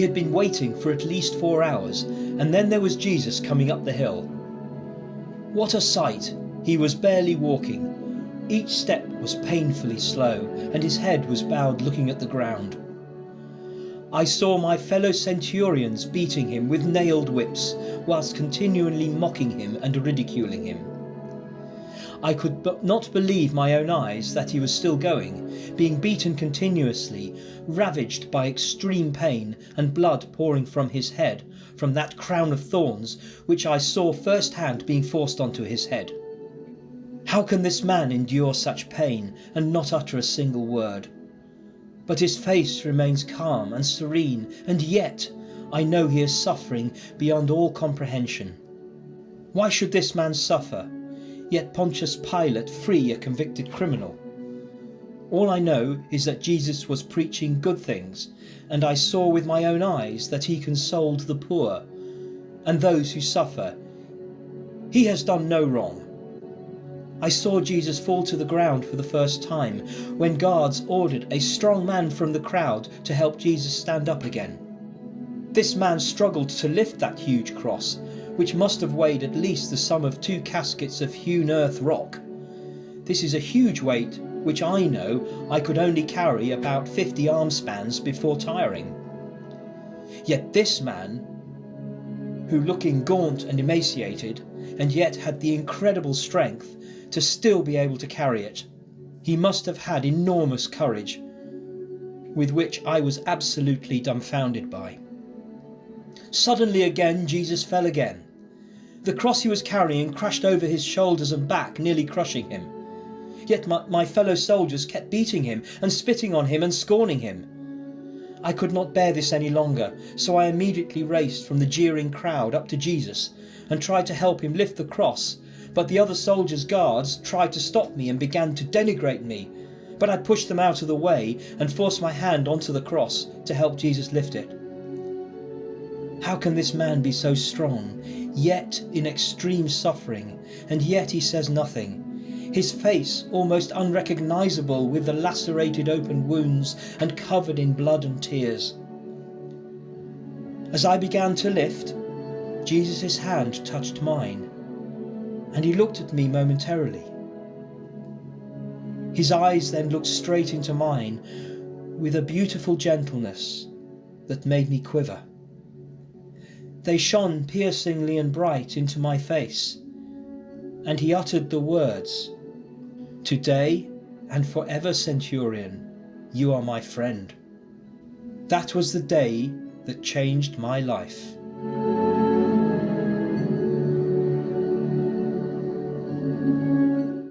had been waiting for at least 4 hours, and then there was Jesus coming up the hill. What a sight! He was barely walking. Each step was painfully slow, and his head was bowed looking at the ground. I saw my fellow centurions beating him with nailed whips, whilst continually mocking him and ridiculing him. I could not believe my own eyes that he was still going, being beaten continuously, ravaged by extreme pain, and blood pouring from his head, from that crown of thorns which I saw firsthand being forced onto his head. How can this man endure such pain and not utter a single word? But his face remains calm and serene, and yet I know he is suffering beyond all comprehension. Why should this man suffer, yet Pontius Pilate free a convicted criminal? All I know is that Jesus was preaching good things, and I saw with my own eyes that he consoled the poor and those who suffer. He has done no wrong. I saw Jesus fall to the ground for the first time, when guards ordered a strong man from the crowd to help Jesus stand up again. This man struggled to lift that huge cross, which must have weighed at least the sum of 2 caskets of hewn earth rock. This is a huge weight, which I know I could only carry about 50 arm spans before tiring. Yet this man, who looking gaunt and emaciated, and yet had the incredible strength to still be able to carry it, he must have had enormous courage, with which I was absolutely dumbfounded by. Suddenly again Jesus fell again. The cross he was carrying crashed over his shoulders and back, nearly crushing him. Yet my fellow soldiers kept beating him and spitting on him and scorning him. I could not bear this any longer, so I immediately raced from the jeering crowd up to Jesus and tried to help him lift the cross, but the other soldiers' guards tried to stop me and began to denigrate me, but I pushed them out of the way and forced my hand onto the cross to help Jesus lift it. How can this man be so strong, yet in extreme suffering, and yet he says nothing? His face almost unrecognisable with the lacerated open wounds and covered in blood and tears. As I began to lift, Jesus' hand touched mine, and he looked at me momentarily. His eyes then looked straight into mine with a beautiful gentleness that made me quiver. They shone piercingly and bright into my face, and he uttered the words, "Today and forever, Centurion, you are my friend." That was the day that changed my life.